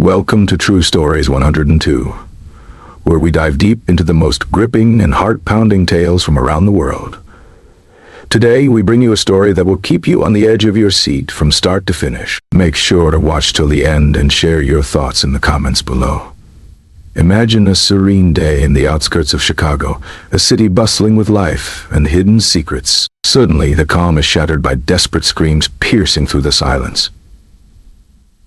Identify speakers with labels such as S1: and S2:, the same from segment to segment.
S1: Welcome to True Stories 102, where we dive deep into the most gripping and heart-pounding tales from around the world. Today, we bring you a story that will keep you on the edge of your seat from start to finish. Make sure to watch till the end and share your thoughts in the comments below. Imagine a serene day in the outskirts of Chicago, a city bustling with life and hidden secrets. Suddenly, the calm is shattered by desperate screams piercing through the silence.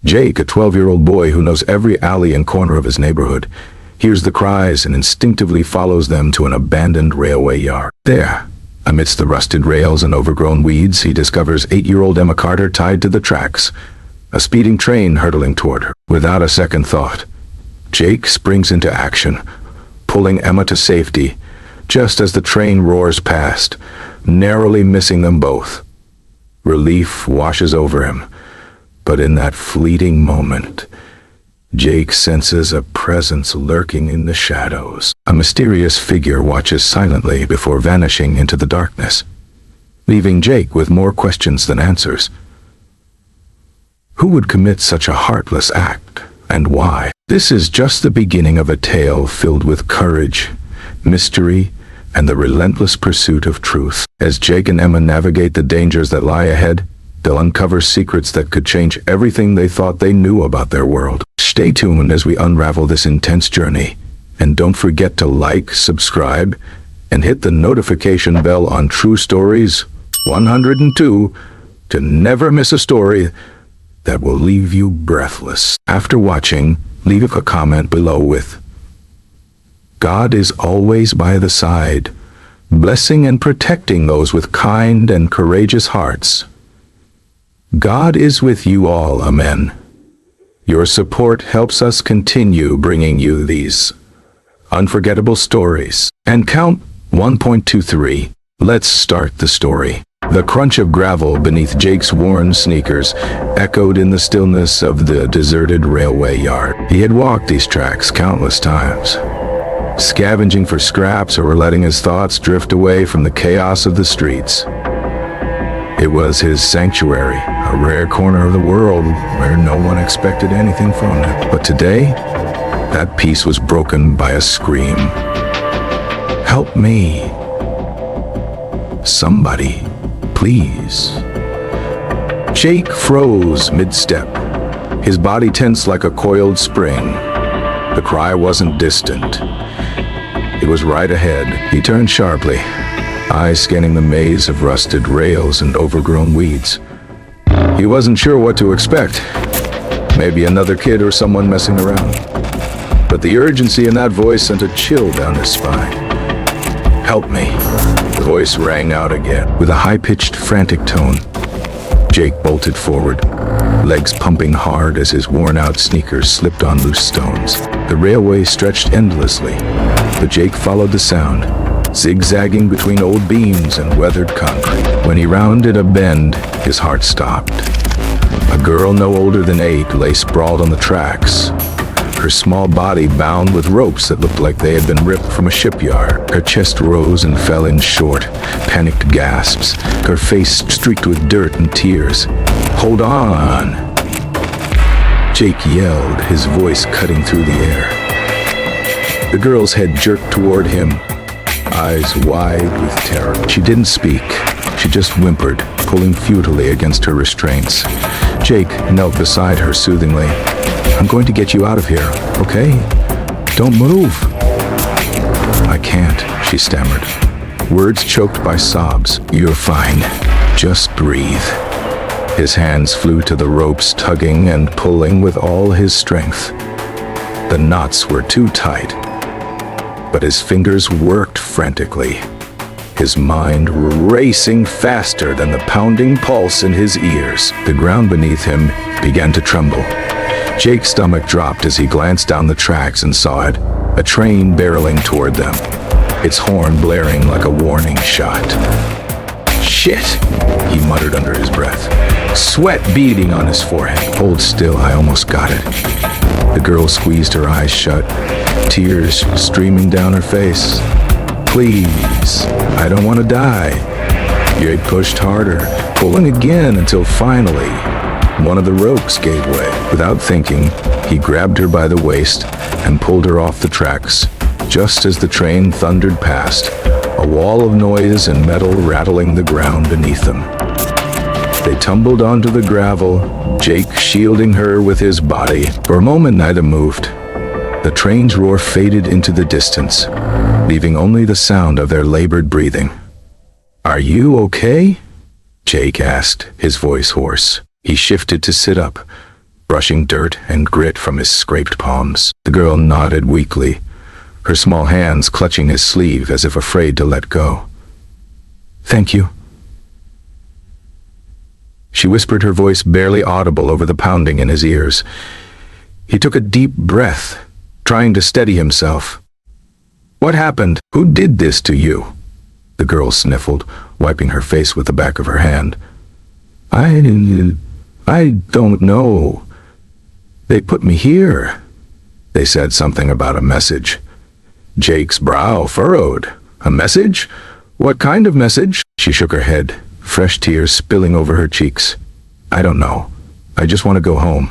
S1: Jake, a 12-year-old boy who knows every alley and corner of his neighborhood, hears the cries and instinctively follows them to an abandoned railway yard. There, amidst the rusted rails and overgrown weeds, he discovers 8-year-old Emma Carter tied to the tracks, a speeding train hurtling toward her. Without a second thought, Jake springs into action, pulling Emma to safety just as the train roars past, narrowly missing them both. Relief washes over him, but in that fleeting moment, Jake senses a presence lurking in the shadows. A mysterious figure watches silently before vanishing into the darkness, leaving Jake with more questions than answers. Who would commit such a heartless act, and why? This is just the beginning of a tale filled with courage, mystery, and the relentless pursuit of truth. As Jake and Emma navigate the dangers that lie ahead, they'll uncover secrets that could change everything they thought they knew about their world. Stay tuned as we unravel this intense journey, and don't forget to like, subscribe, and hit the notification bell on True Stories 102 to never miss a story that will leave you breathless. After watching, leave a comment below with "God is always by the side, blessing and protecting those with kind and courageous hearts. God is with you all, amen." Your support helps us continue bringing you these unforgettable stories. And count 1.23. Let's start the story. The crunch of gravel beneath Jake's worn sneakers echoed in the stillness of the deserted railway yard. He had walked these tracks countless times, scavenging for scraps or letting his thoughts drift away from the chaos of the streets. It was his sanctuary, a rare corner of the world where no one expected anything from him. But today, that peace was broken by a scream. "Help me! Somebody, please." Jake froze mid-step, his body tense like a coiled spring. The cry wasn't distant. It was right ahead. He turned sharply, eyes scanning the maze of rusted rails and overgrown weeds. He wasn't sure what to expect. Maybe another kid or someone messing around. But the urgency in that voice sent a chill down his spine. "Help me." The voice rang out again, with a high-pitched, frantic tone. Jake bolted forward, legs pumping hard as his worn-out sneakers slipped on loose stones. The railway stretched endlessly, but Jake followed the sound, zigzagging between old beams and weathered concrete. When he rounded a bend, his heart stopped. A girl no older than 8 lay sprawled on the tracks, her small body bound with ropes that looked like they had been ripped from a shipyard. Her chest rose and fell in short, panicked gasps, her face streaked with dirt and tears. "Hold on!" Jake yelled, his voice cutting through the air. The girl's head jerked toward him, eyes wide with terror. She didn't speak. She just whimpered, pulling futilely against her restraints. Jake knelt beside her soothingly. "I'm going to get you out of here, okay? Don't move." "I can't," she stammered, words choked by sobs. "You're fine. Just breathe." His hands flew to the ropes, tugging and pulling with all his strength. The knots were too tight, but his fingers worked frantically, his mind racing faster than the pounding pulse in his ears. The ground beneath him began to tremble. Jake's stomach dropped as he glanced down the tracks and saw it, a train barreling toward them, its horn blaring like a warning shot. "Shit!" he muttered under his breath, sweat beading on his forehead. "Hold still, I almost got it." The girl squeezed her eyes shut, tears streaming down her face. "Please, I don't want to die." Jake pushed harder, pulling again until finally one of the ropes gave way. Without thinking, He grabbed her by the waist and pulled her off the tracks. Just as the train thundered past, a wall of noise and metal rattling the ground beneath them. They tumbled onto the gravel, Jake shielding her with his body. For a moment, neither moved. The train's roar faded into the distance, leaving only the sound of their labored breathing. "Are you okay?" Jake asked, his voice hoarse. He shifted to sit up, brushing dirt and grit from his scraped palms. The girl nodded weakly, her small hands clutching his sleeve as if afraid to let go. "Thank you," she whispered, her voice barely audible over the pounding in his ears. He took a deep breath, trying to steady himself. "What happened? Who did this to you?" The girl sniffled, wiping her face with the back of her hand. I don't know. They put me here." They said something about a message. Jake's brow furrowed. "A message? What kind of message?" She shook her head, fresh tears spilling over her cheeks. "I don't know. I just want to go home."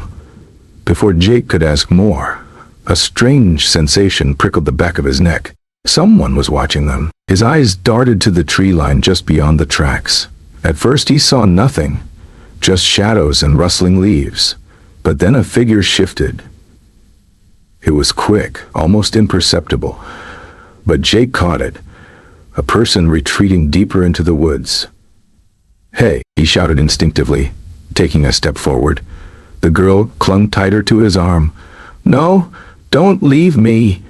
S1: Before Jake could ask more, a strange sensation prickled the back of his neck. Someone was watching them. His eyes darted to the tree line just beyond the tracks. At first he saw nothing, just shadows and rustling leaves. But then a figure shifted. It was quick, almost imperceptible, but Jake caught it. A person retreating deeper into the woods. "Hey," he shouted instinctively, taking a step forward. The girl clung tighter to his arm. "No, don't leave me."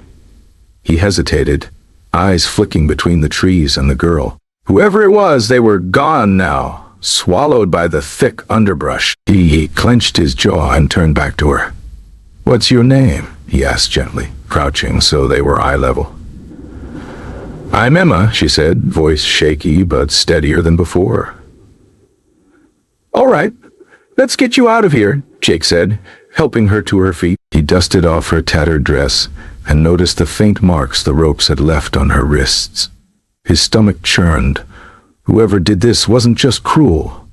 S1: He hesitated, eyes flicking between the trees and the girl. Whoever it was, they were gone now, swallowed by the thick underbrush. He clenched his jaw and turned back to her. "What's your name?" he asked gently, crouching so they were eye level. "I'm Emma," she said, voice shaky but steadier than before. "All right, let's get you out of here," Jake said, helping her to her feet. He dusted off her tattered dress and noticed the faint marks the ropes had left on her wrists. His stomach churned. Whoever did this wasn't just cruel.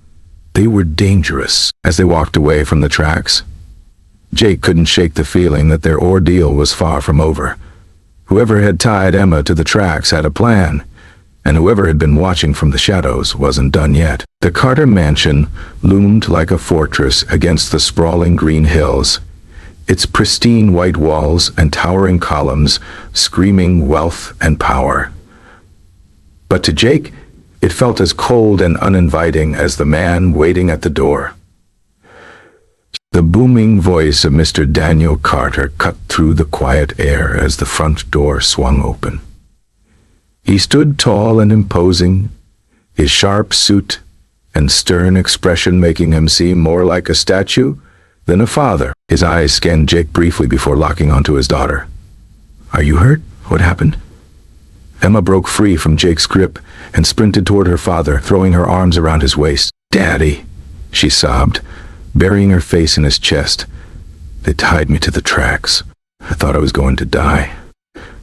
S1: They were dangerous. As they walked away from the tracks, Jake couldn't shake the feeling that their ordeal was far from over. Whoever had tied Emma to the tracks had a plan, and whoever had been watching from the shadows wasn't done yet. The Carter mansion loomed like a fortress against the sprawling green hills, its pristine white walls and towering columns screaming wealth and power. But to Jake, it felt as cold and uninviting as the man waiting at the door. The booming voice of Mr. Daniel Carter cut through the quiet air as the front door swung open. He stood tall and imposing, his sharp suit and stern expression making him seem more like a statue than a father. His eyes scanned Jake briefly before locking onto his daughter. "Are you hurt? What happened?" Emma broke free from Jake's grip and sprinted toward her father, throwing her arms around his waist. "Daddy," she sobbed, burying her face in his chest. "They tied me to the tracks. I thought I was going to die."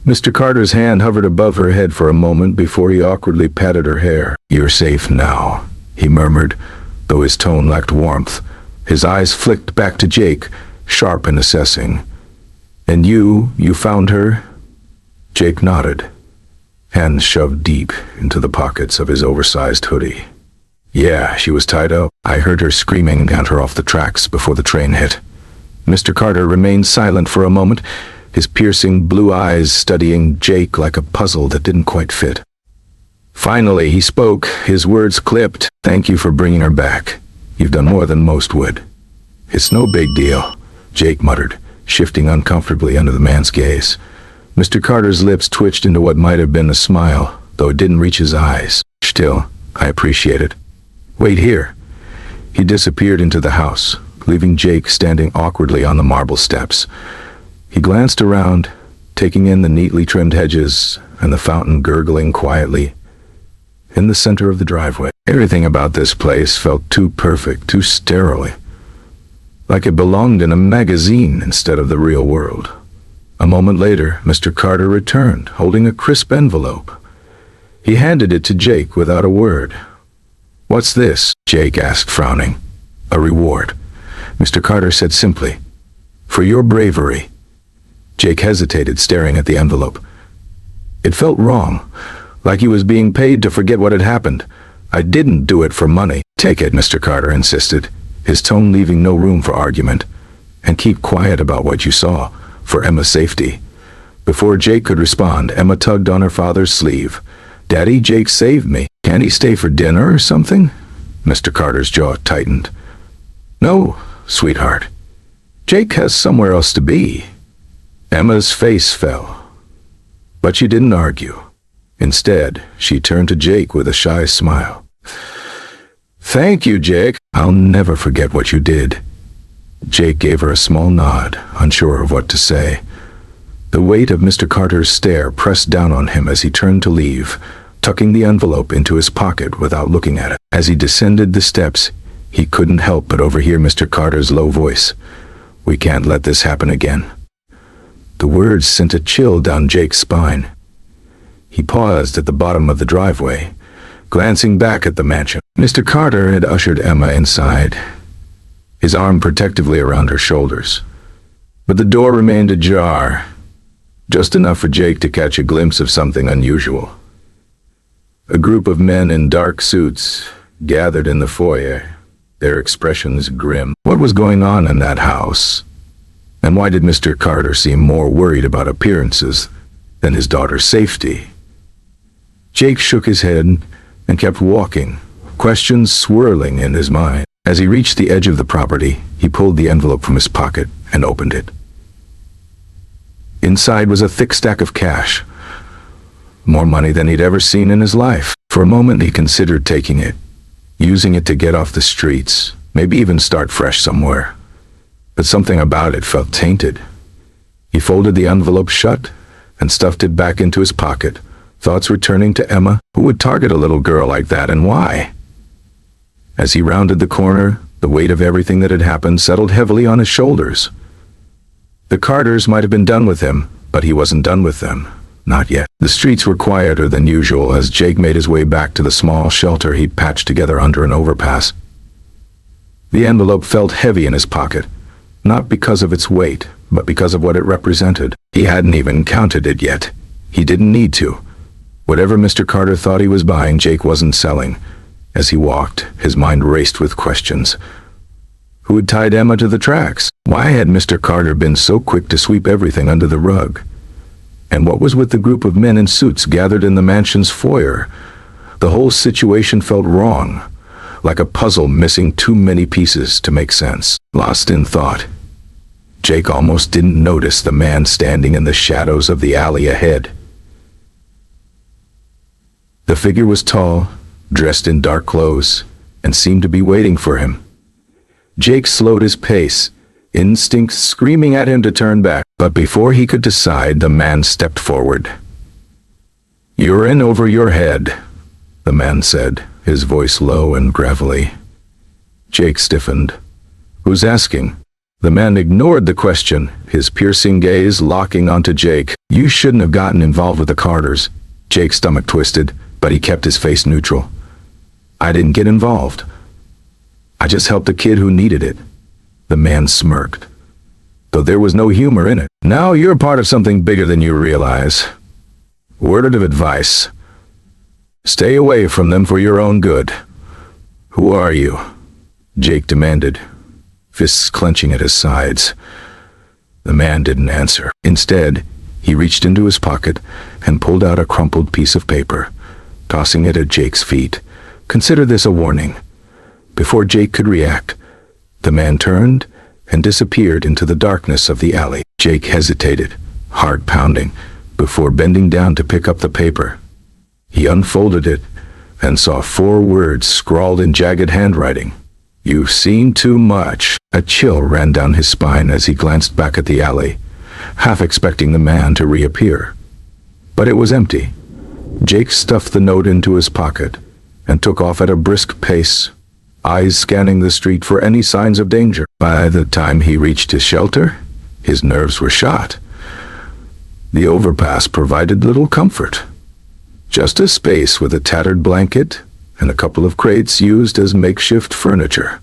S1: Mr. Carter's hand hovered above her head for a moment before he awkwardly patted her hair. "You're safe now," he murmured, though his tone lacked warmth. His eyes flicked back to Jake, sharp and assessing. "And you found her?" Jake nodded, hands shoved deep into the pockets of his oversized hoodie. "Yeah, she was tied up. I heard her screaming and got her off the tracks before the train hit." Mr. Carter remained silent for a moment, his piercing blue eyes studying Jake like a puzzle that didn't quite fit. Finally, he spoke, his words clipped. "Thank you for bringing her back. You've done more than most would." "It's no big deal," Jake muttered, shifting uncomfortably under the man's gaze. Mr. Carter's lips twitched into what might have been a smile, though it didn't reach his eyes. "Still, I appreciate it. Wait here." He disappeared into the house, leaving Jake standing awkwardly on the marble steps. He glanced around, taking in the neatly trimmed hedges and the fountain gurgling quietly in the center of the driveway. Everything about this place felt too perfect, too sterile, like it belonged in a magazine instead of the real world. A moment later, Mr. Carter returned, holding a crisp envelope. He handed it to Jake without a word. "What's this?" Jake asked, frowning. "A reward," Mr. Carter said simply. For your bravery." Jake hesitated, staring at the envelope. It felt wrong, like he was being paid to forget what had happened. "I didn't do it for money." "Take it," Mr. Carter insisted, his tone leaving no room for argument. "And keep quiet about what you saw, for Emma's safety." Before Jake could respond, Emma tugged on her father's sleeve. "Daddy, Jake saved me. Can't he stay for dinner or something?" Mr. Carter's jaw tightened. "No, sweetheart. Jake has somewhere else to be." Emma's face fell, but she didn't argue. Instead, she turned to Jake with a shy smile. "Thank you, Jake. I'll never forget what you did." Jake gave her a small nod, unsure of what to say. The weight of Mr. Carter's stare pressed down on him as he turned to leave, tucking the envelope into his pocket without looking at it. As he descended the steps, he couldn't help but overhear Mr. Carter's low voice. "We can't let this happen again." The words sent a chill down Jake's spine. He paused at the bottom of the driveway, glancing back at the mansion. Mr. Carter had ushered Emma inside, his arm protectively around her shoulders. But the door remained ajar, just enough for Jake to catch a glimpse of something unusual. A group of men in dark suits gathered in the foyer, their expressions grim. What was going on in that house? And why did Mr. Carter seem more worried about appearances than his daughter's safety? Jake shook his head and kept walking, questions swirling in his mind. As he reached the edge of the property, he pulled the envelope from his pocket and opened it. Inside was a thick stack of cash, more money than he'd ever seen in his life. For a moment he considered taking it, using it to get off the streets, maybe even start fresh somewhere. But something about it felt tainted. He folded the envelope shut and stuffed it back into his pocket, thoughts returning to Emma. Who would target a little girl like that, and why? As he rounded the corner, the weight of everything that had happened settled heavily on his shoulders. The Carters might have been done with him, but he wasn't done with them. Not yet. The streets were quieter than usual as Jake made his way back to the small shelter he'd patched together under an overpass. The envelope felt heavy in his pocket, not because of its weight, but because of what it represented. He hadn't even counted it yet. He didn't need to. Whatever Mr. Carter thought he was buying, Jake wasn't selling. As he walked, his mind raced with questions. Who had tied Emma to the tracks? Why had Mr. Carter been so quick to sweep everything under the rug? And what was with the group of men in suits gathered in the mansion's foyer? The whole situation felt wrong, like a puzzle missing too many pieces to make sense. Lost in thought, Jake almost didn't notice the man standing in the shadows of the alley ahead. The figure was tall, dressed in dark clothes, and seemed to be waiting for him. Jake slowed his pace, instinct screaming at him to turn back. But before he could decide, the man stepped forward. "You're in over your head," the man said, his voice low and gravelly. Jake stiffened. "Who's asking?" The man ignored the question, his piercing gaze locking onto Jake. "You shouldn't have gotten involved with the Carters." Jake's stomach twisted, but he kept his face neutral. "I didn't get involved. I just helped a kid who needed it." The man smirked, though there was no humor in it. "Now you're part of something bigger than you realize. Word of advice. Stay away from them for your own good." "Who are you?" Jake demanded, fists clenching at his sides. The man didn't answer. Instead, he reached into his pocket and pulled out a crumpled piece of paper, tossing it at Jake's feet. "Consider this a warning." Before Jake could react, the man turned and disappeared into the darkness of the alley. Jake hesitated, heart pounding, before bending down to pick up the paper. He unfolded it and saw 4 words scrawled in jagged handwriting. "You've seen too much." A chill ran down his spine as he glanced back at the alley, half expecting the man to reappear. But it was empty. Jake stuffed the note into his pocket and took off at a brisk pace, eyes scanning the street for any signs of danger. By the time he reached his shelter, his nerves were shot. The overpass provided little comfort. Just a space with a tattered blanket and a couple of crates used as makeshift furniture.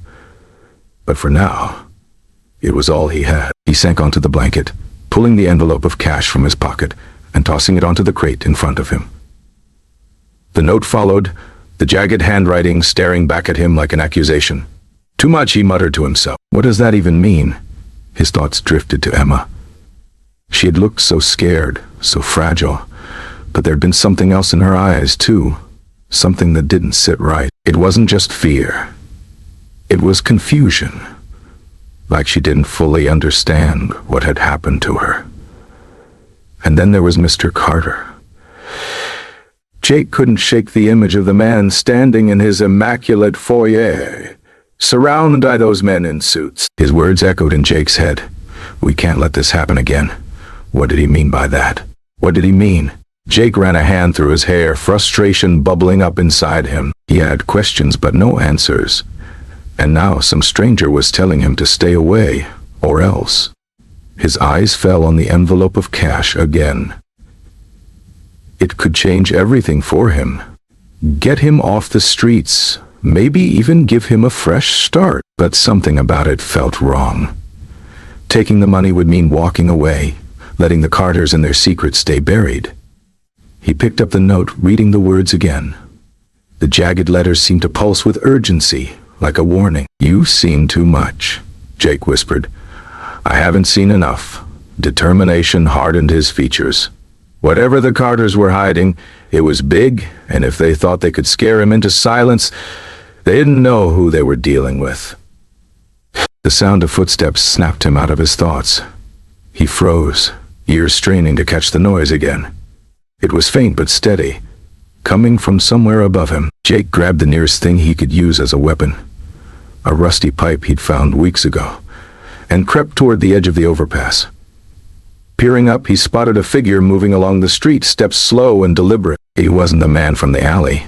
S1: But for now, It was all he had. He sank onto the blanket, pulling the envelope of cash from his pocket and tossing it onto the crate in front of him. The note followed, the jagged handwriting staring back at him like an accusation. Too much, he muttered to himself. What does that even mean? His thoughts drifted to Emma. She had looked so scared, so fragile, but there'd been something else in her eyes, too. Something that didn't sit right. It wasn't just fear. It was confusion. Like she didn't fully understand what had happened to her. And then there was Mr. Carter. Jake couldn't shake the image of the man standing in his immaculate foyer, surrounded by those men in suits. His words echoed in Jake's head. We can't let this happen again. What did he mean by that? What did he mean? Jake ran a hand through his hair, frustration bubbling up inside him. He had questions but no answers. And now some stranger was telling him to stay away, or else. His eyes fell on the envelope of cash again. It could change everything for him. Get him off the streets, maybe even give him a fresh start. But something about it felt wrong. Taking the money would mean walking away, letting the Carters and their secrets stay buried. He picked up the note, reading the words again. The jagged letters seemed to pulse with urgency, like a warning. You've seen too much, Jake whispered. I haven't seen enough. Determination hardened his features. Whatever the Carters were hiding, it was big, and if they thought they could scare him into silence, they didn't know who they were dealing with. The sound of footsteps snapped him out of his thoughts. He froze, ears straining to catch the noise again. It was faint but steady, coming from somewhere above him. Jake grabbed the nearest thing he could use as a weapon, a rusty pipe he'd found weeks ago, and crept toward the edge of the overpass. Peering up, he spotted a figure moving along the street, steps slow and deliberate. He wasn't the man from the alley.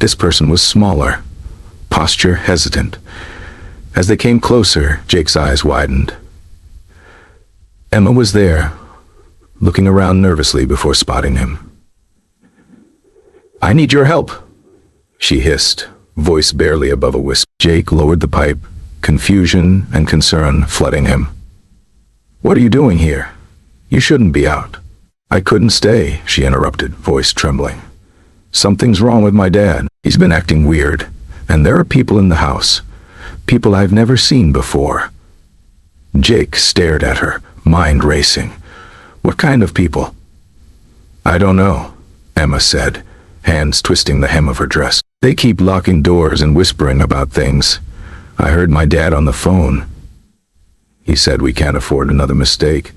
S1: This person was smaller, posture hesitant. As they came closer, Jake's eyes widened. Emma was there, looking around nervously before spotting him. I need your help, she hissed, voice barely above a whisper. Jake lowered the pipe, confusion and concern flooding him. What are you doing here? You shouldn't be out. I couldn't stay, she interrupted, voice trembling. Something's wrong with my dad. He's been acting weird, and there are people in the house. People I've never seen before. Jake stared at her, mind racing. What kind of people? I don't know, Emma said, hands twisting the hem of her dress. They keep locking doors and whispering about things. I heard my dad on the phone. He said we can't afford another mistake.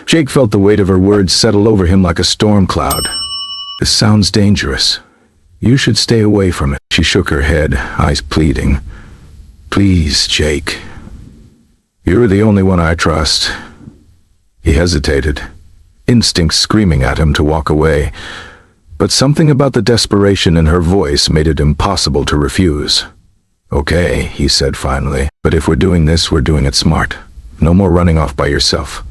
S1: Jake felt the weight of her words settle over him like a storm cloud. This sounds dangerous. You should stay away from it. She shook her head, eyes pleading. Please, Jake. You're the only one I trust. He hesitated, instinct screaming at him to walk away, but something about the desperation in her voice made it impossible to refuse. Okay, he said finally, but if we're doing this, we're doing it smart. No more running off by yourself.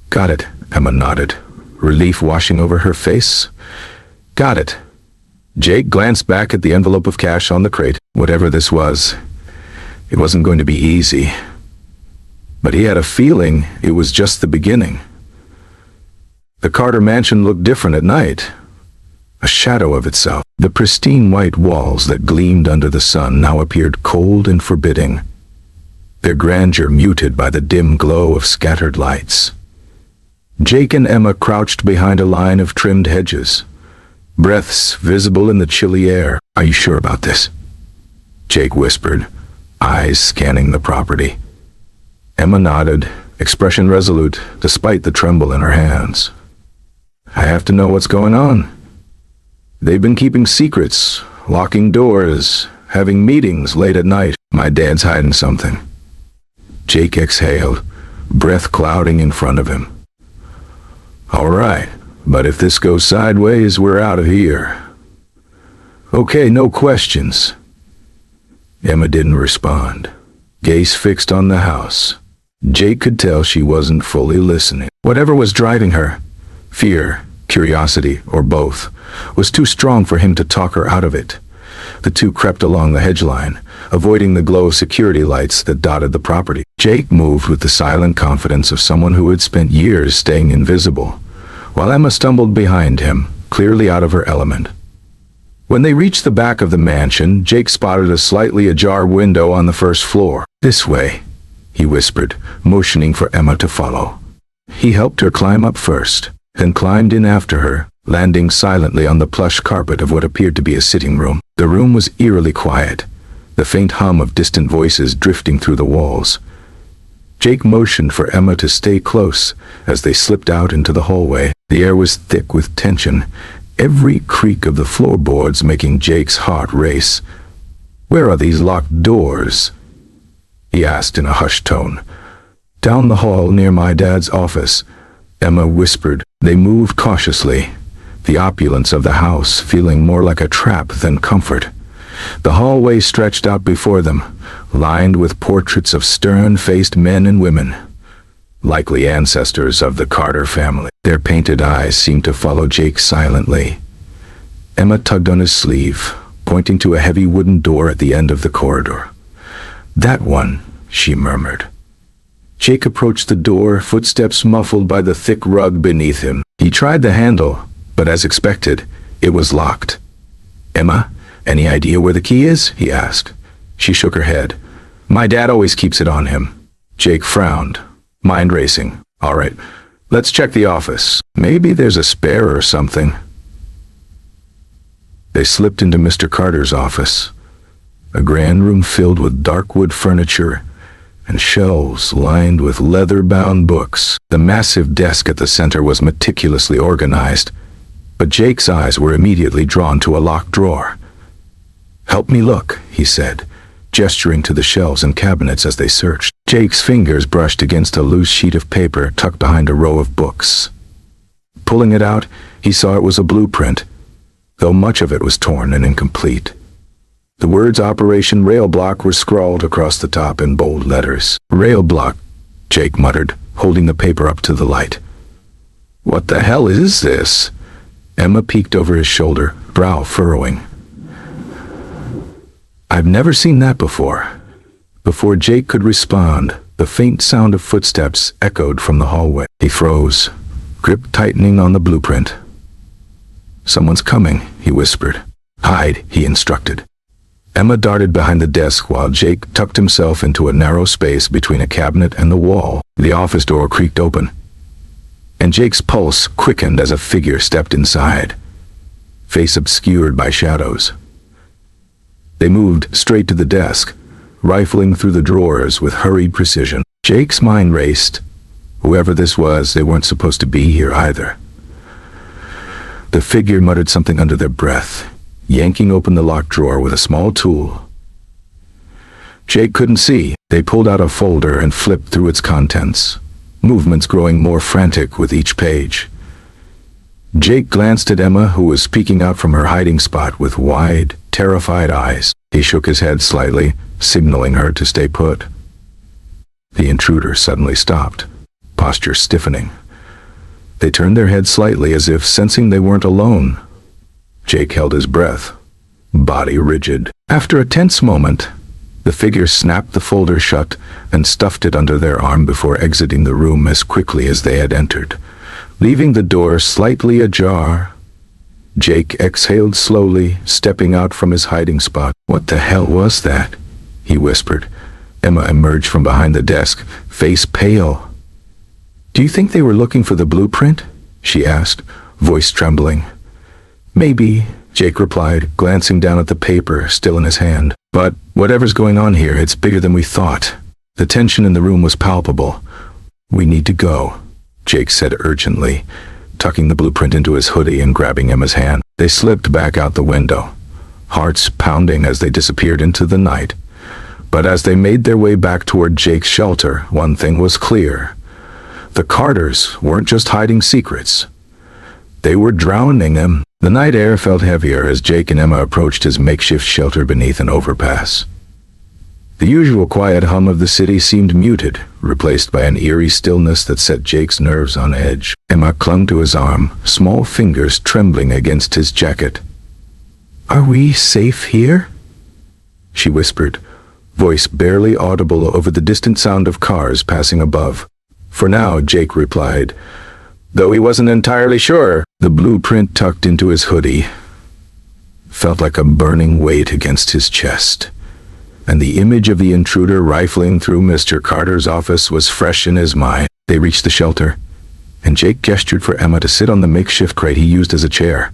S1: Got it, Emma nodded, relief washing over her face. Got it. Jake glanced back at the envelope of cash on the crate. Whatever this was, it wasn't going to be easy. But he had a feeling it was just the beginning. The Carter mansion looked different at night. A shadow of itself. The pristine white walls that gleamed under the sun now appeared cold and forbidding, their grandeur muted by the dim glow of scattered lights. Jake and Emma crouched behind a line of trimmed hedges, breaths visible in the chilly air. Are you sure about this? Jake whispered, eyes scanning the property. Emma nodded, expression resolute despite the tremble in her hands. I have to know what's going on. They've been keeping secrets, locking doors, having meetings late at night. My dad's hiding something. Jake exhaled, breath clouding in front of him. All right, but if this goes sideways, we're out of here. Okay, no questions. Emma didn't respond, gaze fixed on the house. Jake could tell she wasn't fully listening. Whatever was driving her, fear, curiosity, or both, was too strong for him to talk her out of it. The two crept along the hedge line, avoiding the glow of security lights that dotted the property. Jake moved with the silent confidence of someone who had spent years staying invisible, while Emma stumbled behind him, clearly out of her element. When they reached the back of the mansion, Jake spotted a slightly ajar window on the first floor. "This way," he whispered, motioning for Emma to follow. He helped her climb up first, then climbed in after her, landing silently on the plush carpet of what appeared to be a sitting room. The room was eerily quiet, the faint hum of distant voices drifting through the walls. Jake motioned for Emma to stay close as they slipped out into the hallway. The air was thick with tension, every creak of the floorboards making Jake's heart race. "Where are these locked doors?" he asked in a hushed tone. "Down the hall near my dad's office," Emma whispered. They moved cautiously, the opulence of the house feeling more like a trap than comfort. The hallway stretched out before them, lined with portraits of stern-faced men and women, likely ancestors of the Carter family. Their painted eyes seemed to follow Jake silently. Emma tugged on his sleeve, pointing to a heavy wooden door at the end of the corridor. "That one," she murmured. Jake approached the door, footsteps muffled by the thick rug beneath him. He tried the handle, but as expected, it was locked. "Emma, any idea where the key is?" he asked. She shook her head. "My dad always keeps it on him." Jake frowned, mind racing. "All right, let's check the office. Maybe there's a spare or something." They slipped into Mr. Carter's office, a grand room filled with dark wood furniture and shelves lined with leather-bound books. The massive desk at the center was meticulously organized, but Jake's eyes were immediately drawn to a locked drawer. "Help me look," he said, gesturing to the shelves and cabinets as they searched. Jake's fingers brushed against a loose sheet of paper tucked behind a row of books. Pulling it out, he saw it was a blueprint, though much of it was torn and incomplete. The words Operation Rail Block were scrawled across the top in bold letters. "Rail Block," Jake muttered, holding the paper up to the light. "What the hell is this?" Emma peeked over his shoulder, brow furrowing. "I've never seen that before." Before Jake could respond, the faint sound of footsteps echoed from the hallway. He froze, grip tightening on the blueprint. "Someone's coming," he whispered. "Hide," he instructed. Emma darted behind the desk while Jake tucked himself into a narrow space between a cabinet and the wall. The office door creaked open, and Jake's pulse quickened as a figure stepped inside, face obscured by shadows. They moved straight to the desk, rifling through the drawers with hurried precision. Jake's mind raced. Whoever this was, they weren't supposed to be here either. The figure muttered something under their breath, yanking open the locked drawer with a small tool. Jake couldn't see. They pulled out a folder and flipped through its contents, movements growing more frantic with each page. Jake glanced at Emma, who was peeking out from her hiding spot with wide, terrified eyes. He shook his head slightly, signaling her to stay put. The intruder suddenly stopped, posture stiffening. They turned their heads slightly as if sensing they weren't alone. Jake held his breath, body rigid. After a tense moment, the figure snapped the folder shut and stuffed it under their arm before exiting the room as quickly as they had entered, leaving the door slightly ajar. Jake exhaled slowly, stepping out from his hiding spot. "What the hell was that?" he whispered. Emma emerged from behind the desk, face pale. "Do you think they were looking for the blueprint?" she asked, voice trembling. "Maybe," Jake replied, glancing down at the paper still in his hand. "But whatever's going on here, it's bigger than we thought." The tension in the room was palpable. "We need to go," Jake said urgently, tucking the blueprint into his hoodie and grabbing Emma's hand. They slipped back out the window, hearts pounding as they disappeared into the night. But as they made their way back toward Jake's shelter, one thing was clear. The Carters weren't just hiding secrets. They were drowning them. The night air felt heavier as Jake and Emma approached his makeshift shelter beneath an overpass. The usual quiet hum of the city seemed muted, replaced by an eerie stillness that set Jake's nerves on edge. Emma clung to his arm, small fingers trembling against his jacket. "Are we safe here?" she whispered, voice barely audible over the distant sound of cars passing above. "For now," Jake replied, though he wasn't entirely sure. The blueprint tucked into his hoodie felt like a burning weight against his chest, and the image of the intruder rifling through Mr. Carter's office was fresh in his mind. They reached the shelter, and Jake gestured for Emma to sit on the makeshift crate he used as a chair.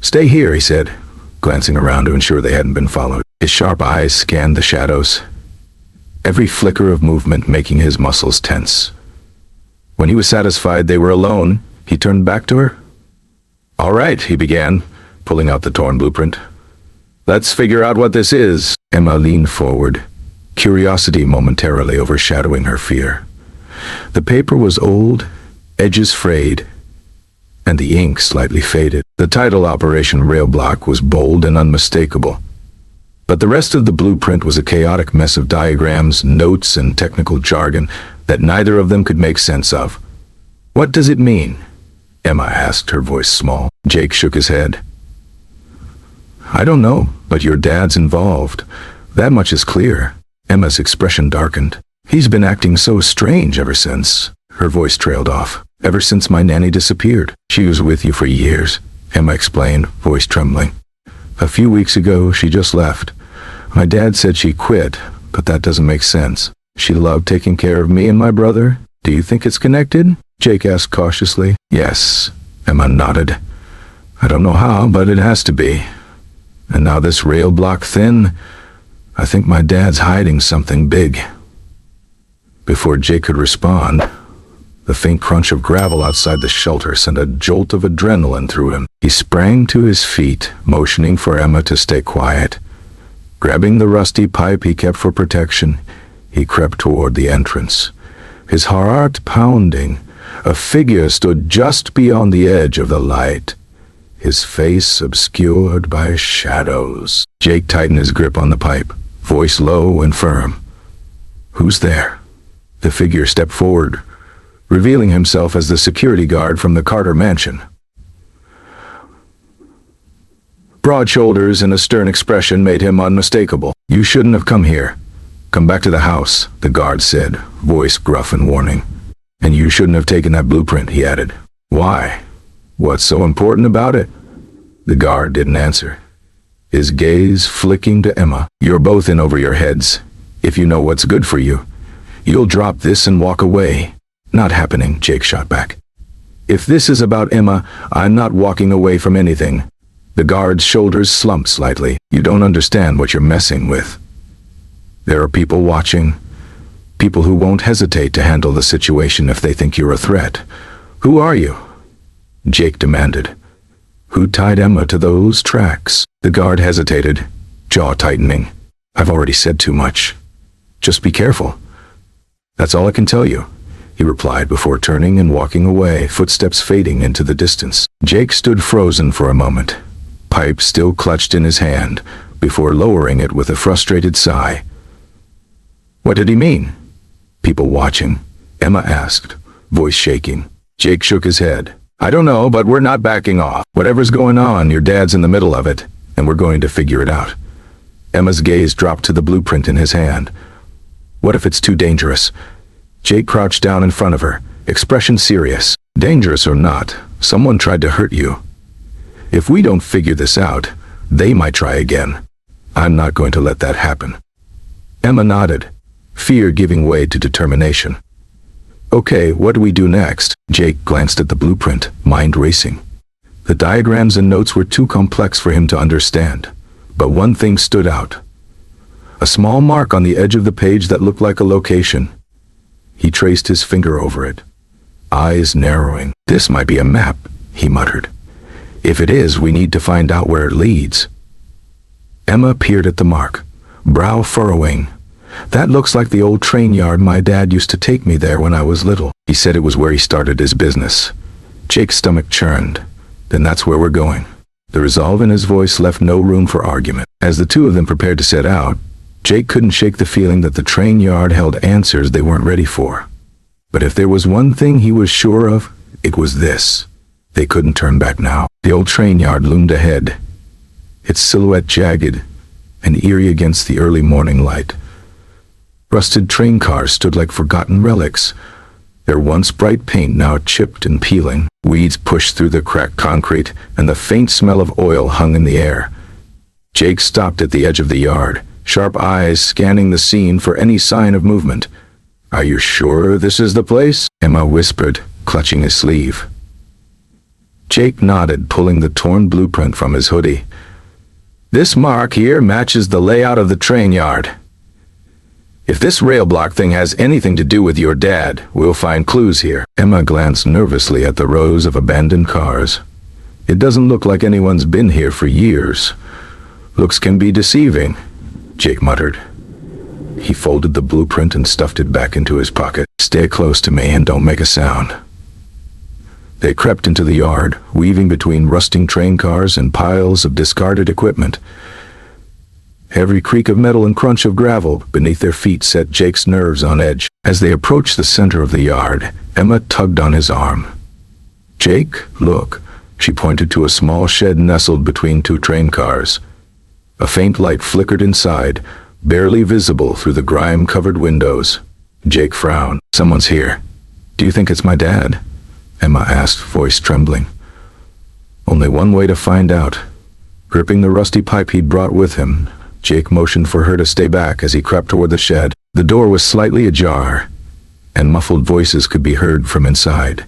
S1: "Stay here," he said, glancing around to ensure they hadn't been followed. His sharp eyes scanned the shadows, every flicker of movement making his muscles tense. When he was satisfied they were alone, he turned back to her. "All right," he began, pulling out the torn blueprint. "Let's figure out what this is." Emma leaned forward, curiosity momentarily overshadowing her fear. The paper was old, edges frayed, and the ink slightly faded. The title, Operation Railblock, was bold and unmistakable, but the rest of the blueprint was a chaotic mess of diagrams, notes, and technical jargon that neither of them could make sense of. "What does it mean?" Emma asked, her voice small. Jake shook his head. "I don't know, but your dad's involved. That much is clear." Emma's expression darkened. "He's been acting so strange ever since." Her voice trailed off. "Ever since my nanny disappeared. She was with you for years," Emma explained, voice trembling. "A few weeks ago, she just left. My dad said she quit, but that doesn't make sense. She loved taking care of me and my brother. Do you think it's connected?" Jake asked cautiously. "Yes," Emma nodded. "I don't know how, but it has to be. And now this rail block thin, I think my dad's hiding something big." Before Jake could respond, the faint crunch of gravel outside the shelter sent a jolt of adrenaline through him. He sprang to his feet, motioning for Emma to stay quiet. Grabbing the rusty pipe he kept for protection, he crept toward the entrance. His heart pounding, a figure stood just beyond the edge of the light, his face obscured by shadows. Jake tightened his grip on the pipe, voice low and firm. "Who's there?" The figure stepped forward, revealing himself as the security guard from the Carter mansion. Broad shoulders and a stern expression made him unmistakable. "You shouldn't have come here. Come back to the house," the guard said, voice gruff and warning. "And you shouldn't have taken that blueprint," he added. "Why? What's so important about it?" The guard didn't answer, his gaze flicking to Emma. "You're both in over your heads. If you know what's good for you, you'll drop this and walk away." "Not happening," Jake shot back. "If this is about Emma, I'm not walking away from anything." The guard's shoulders slumped slightly. "You don't understand what you're messing with. There are people watching, people who won't hesitate to handle the situation if they think you're a threat. Who are you?" Jake demanded. "Who tied Emma to those tracks?" The guard hesitated, jaw tightening. "I've already said too much. Just be careful. That's all I can tell you," he replied before turning and walking away, footsteps fading into the distance. Jake stood frozen for a moment, pipe still clutched in his hand, before lowering it with a frustrated sigh. "What did he mean?" "People watching?" Emma asked, voice shaking. Jake shook his head. "I don't know, but we're not backing off. Whatever's going on, your dad's in the middle of it, and we're going to figure it out." Emma's gaze dropped to the blueprint in his hand. "What if it's too dangerous?" Jake crouched down in front of her, expression serious. "Dangerous or not, someone tried to hurt you. If we don't figure this out, they might try again. I'm not going to let that happen." Emma nodded, fear giving way to determination. "Okay, what do we do next?" Jake glanced at the blueprint, mind racing. The diagrams and notes were too complex for him to understand, but one thing stood out. A small mark on the edge of the page that looked like a location. He traced his finger over it, eyes narrowing. "This might be a map," he muttered. "If it is, we need to find out where it leads." Emma peered at the mark, brow furrowing. "That looks like the old train yard. My dad used to take me there when I was little. He said it was where he started his business." Jake's stomach churned. "Then that's where we're going." The resolve in his voice left no room for argument. As the two of them prepared to set out, Jake couldn't shake the feeling that the train yard held answers they weren't ready for. But if there was one thing he was sure of, it was this. They couldn't turn back now. The old train yard loomed ahead, its silhouette jagged and eerie against the early morning light. Rusted train cars stood like forgotten relics, their once bright paint now chipped and peeling. Weeds pushed through the cracked concrete, and the faint smell of oil hung in the air. Jake stopped at the edge of the yard, sharp eyes scanning the scene for any sign of movement. "Are you sure this is the place?" Emma whispered, clutching his sleeve. Jake nodded, pulling the torn blueprint from his hoodie. "This mark here matches the layout of the train yard. If this rail block thing has anything to do with your dad, we'll find clues here." Emma glanced nervously at the rows of abandoned cars. "It doesn't look like anyone's been here for years. Looks can be deceiving," Jake muttered. He folded the blueprint and stuffed it back into his pocket. "Stay close to me and don't make a sound." They crept into the yard, weaving between rusting train cars and piles of discarded equipment. Every creak of metal and crunch of gravel beneath their feet set Jake's nerves on edge. As they approached the center of the yard, Emma tugged on his arm. "Jake, look." She pointed to a small shed nestled between two train cars. A faint light flickered inside, barely visible through the grime-covered windows. Jake frowned. "Someone's here. Do you think it's my dad?" Emma asked, voice trembling. Only one way to find out. Gripping the rusty pipe he'd brought with him, Jake motioned for her to stay back as he crept toward the shed. The door was slightly ajar, and muffled voices could be heard from inside.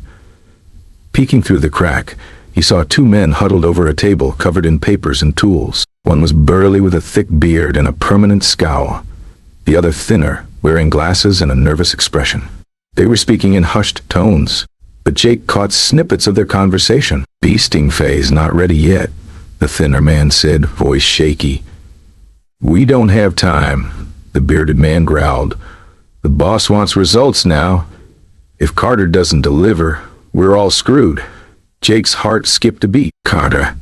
S1: Peeking through the crack, he saw two men huddled over a table covered in papers and tools. One was burly with a thick beard and a permanent scowl. The other thinner, wearing glasses and a nervous expression. They were speaking in hushed tones, but Jake caught snippets of their conversation. "Beasting phase not ready yet," the thinner man said, voice shaky. "We don't have time," the bearded man growled. "The boss wants results now. If Carter doesn't deliver, we're all screwed." Jake's heart skipped a beat. Carter.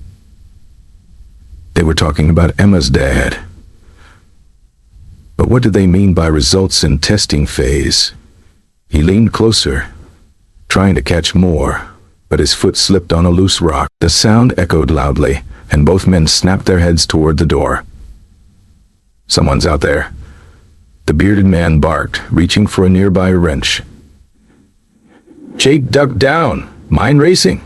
S1: They were talking about Emma's dad. But what did they mean by results in testing phase? He leaned closer, trying to catch more, but his foot slipped on a loose rock. The sound echoed loudly, and both men snapped their heads toward the door. "Someone's out there," the bearded man barked, reaching for a nearby wrench. Jake ducked down. "Mind racing?"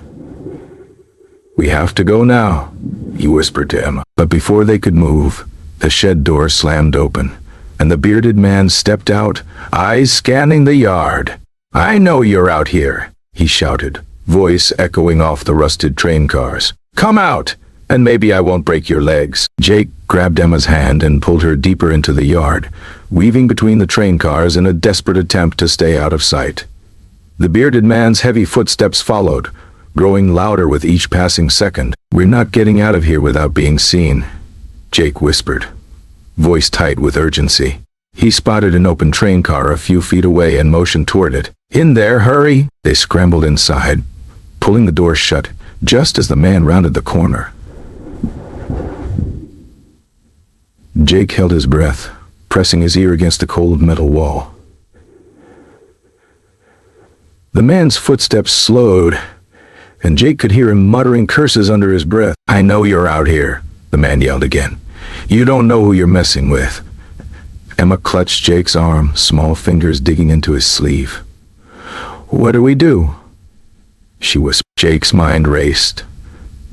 S1: "We have to go now," he whispered to Emma. But before they could move, the shed door slammed open, and the bearded man stepped out, eyes scanning the yard. "I know you're out here," he shouted, voice echoing off the rusted train cars. "Come out, and maybe I won't break your legs." Jake grabbed Emma's hand and pulled her deeper into the yard, weaving between the train cars in a desperate attempt to stay out of sight. The bearded man's heavy footsteps followed, growing louder with each passing second. "We're not getting out of here without being seen," Jake whispered, voice tight with urgency. He spotted an open train car a few feet away and motioned toward it. "In there, hurry!" They scrambled inside, pulling the door shut just as the man rounded the corner. Jake held his breath, pressing his ear against the cold metal wall. The man's footsteps slowed, and Jake could hear him muttering curses under his breath. "I know you're out here," the man yelled again. "You don't know who you're messing with." Emma clutched Jake's arm, small fingers digging into his sleeve. "What do we do?" she whispered. Jake's mind raced.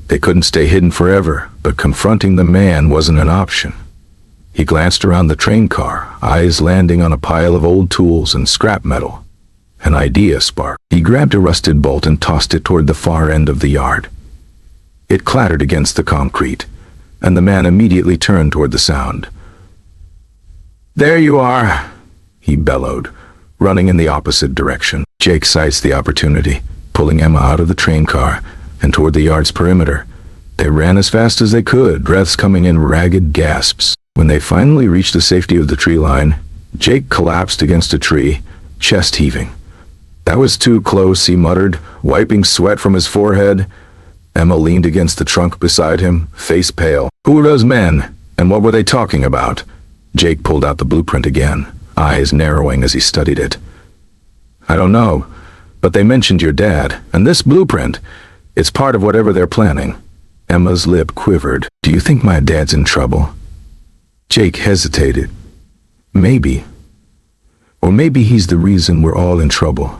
S1: They couldn't stay hidden forever, but confronting the man wasn't an option. He glanced around the train car, eyes landing on a pile of old tools and scrap metal. An idea sparked. He grabbed a rusted bolt and tossed it toward the far end of the yard. It clattered against the concrete, and the man immediately turned toward the sound. "There you are," he bellowed, running in the opposite direction. Jake seized the opportunity, pulling Emma out of the train car and toward the yard's perimeter. They ran as fast as they could, breaths coming in ragged gasps. When they finally reached the safety of the tree line, Jake collapsed against a tree, chest heaving. "That was too close," he muttered, wiping sweat from his forehead. Emma leaned against the trunk beside him, face pale. "Who are those men, and what were they talking about?" Jake pulled out the blueprint again, eyes narrowing as he studied it. "I don't know, but they mentioned your dad, and this blueprint, it's part of whatever they're planning. Emma's lip quivered. "Do you think my dad's in trouble?" Jake hesitated. "Maybe. Or maybe he's the reason we're all in trouble."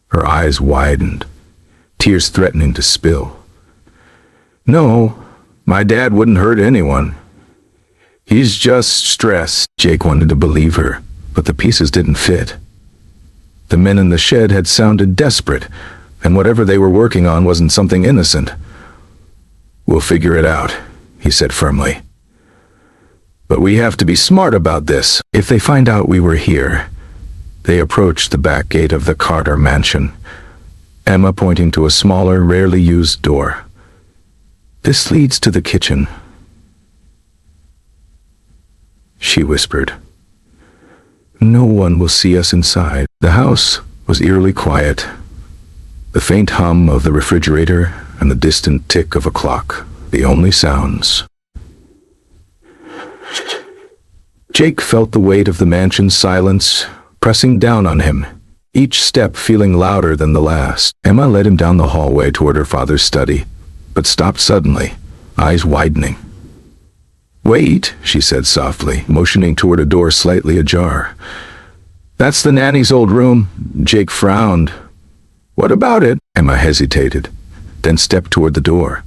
S1: Her eyes widened, tears threatening to spill. "No, my dad wouldn't hurt anyone. He's just stressed." Jake wanted to believe her, but the pieces didn't fit. The men in the shed had sounded desperate, and whatever they were working on wasn't something innocent. "We'll figure it out," he said firmly. "But we have to be smart about this. If they find out we were here." They approached the back gate of the Carter mansion, Emma pointing to a smaller, rarely used door. "This leads to the kitchen," she whispered. "No one will see us inside." The house was eerily quiet. The faint hum of the refrigerator and the distant tick of a clock, the only sounds. Jake felt the weight of the mansion's silence pressing down on him, each step feeling louder than the last. Emma led him down the hallway toward her father's study, but stopped suddenly, eyes widening. "Wait," she said softly, motioning toward a door slightly ajar. "That's the nanny's old room." Jake frowned. "What about it?" Emma hesitated, then stepped toward the door.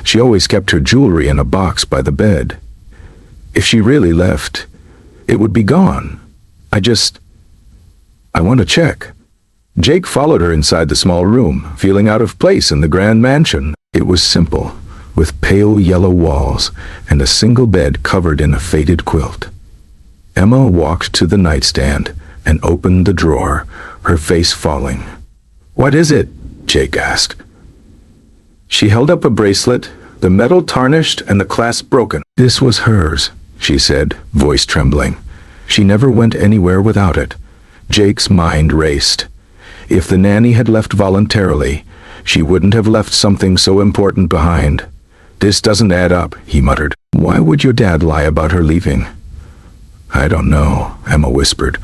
S1: She always kept her jewelry in a box by the bed. If she really left, it would be gone. I want to check." Jake followed her inside the small room, feeling out of place in the grand mansion. It was simple, with pale yellow walls and a single bed covered in a faded quilt. Emma walked to the nightstand and opened the drawer, her face falling. "What is it?" Jake asked. She held up a bracelet, the metal tarnished and the clasp broken. "This was hers," she said, voice trembling. "She never went anywhere without it." Jake's mind raced. If the nanny had left voluntarily, she wouldn't have left something so important behind. "This doesn't add up," he muttered. "Why would your dad lie about her leaving?" "I don't know," Emma whispered,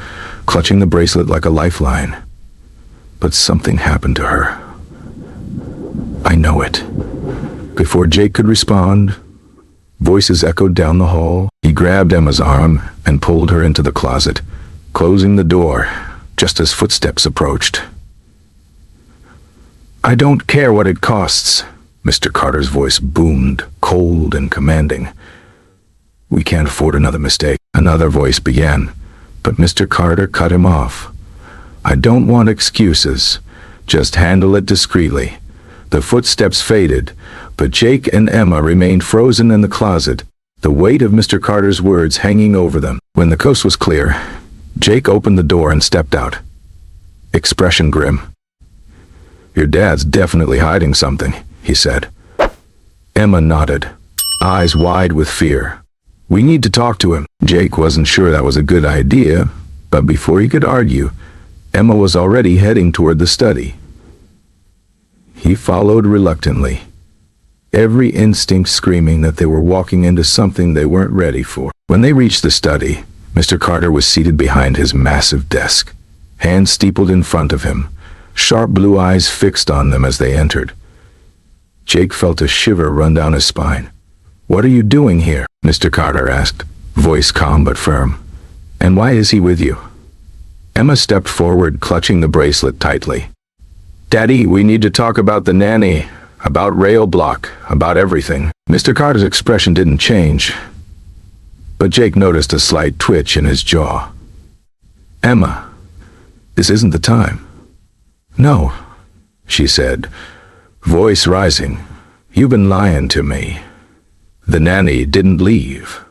S1: clutching the bracelet like a lifeline. "But something happened to her. I know it." Before Jake could respond, voices echoed down the hall. He grabbed Emma's arm and pulled her into the closet, closing the door just as footsteps approached. "I don't care what it costs," Mr. Carter's voice boomed, cold and commanding. "We can't afford another mistake," another voice began, but Mr. Carter cut him off. "I don't want excuses. Just handle it discreetly." The footsteps faded, but Jake and Emma remained frozen in the closet, the weight of Mr. Carter's words hanging over them. When the coast was clear, Jake opened the door and stepped out, expression grim. "Your dad's definitely hiding something," he said. Emma nodded, eyes wide with fear. "We need to talk to him." Jake wasn't sure that was a good idea, but before he could argue, Emma was already heading toward the study. He followed reluctantly, every instinct screaming that they were walking into something they weren't ready for. When they reached the study, Mr. Carter was seated behind his massive desk, hands steepled in front of him, sharp blue eyes fixed on them as they entered. Jake felt a shiver run down his spine. "What are you doing here?" Mr. Carter asked, voice calm but firm. "And why is he with you?" Emma stepped forward, clutching the bracelet tightly. "Daddy, we need to talk about the nanny, about rail block, about everything." Mr. Carter's expression didn't change, but Jake noticed a slight twitch in his jaw. "Emma, this isn't the time." "No," she said, voice rising. "You've been lying to me. The nanny didn't leave.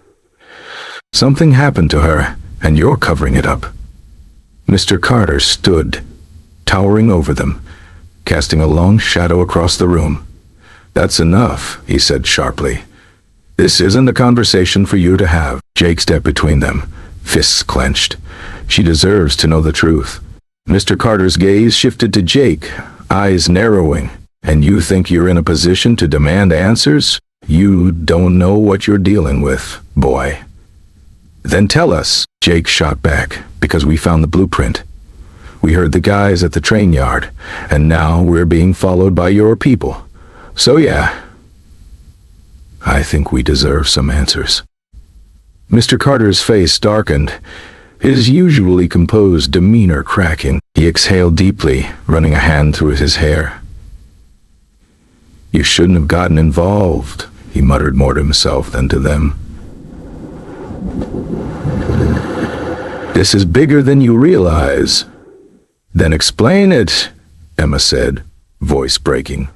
S1: Something happened to her, and you're covering it up." Mr. Carter stood, towering over them, casting a long shadow across the room. "That's enough," he said sharply. "This isn't a conversation for you to have." Jake stepped between them, fists clenched. "She deserves to know the truth." Mr. Carter's gaze shifted to Jake, eyes narrowing. "And you think you're in a position to demand answers? You don't know what you're dealing with, boy." "Then tell us," Jake shot back, "because we found the blueprint. We heard the guys at the train yard, and now we're being followed by your people. So yeah, I think we deserve some answers." Mr. Carter's face darkened, his usually composed demeanor cracking. He exhaled deeply, running a hand through his hair. "You shouldn't have gotten involved," he muttered more to himself than to them. "This is bigger than you realize." "Then explain it," Emma said, voice breaking.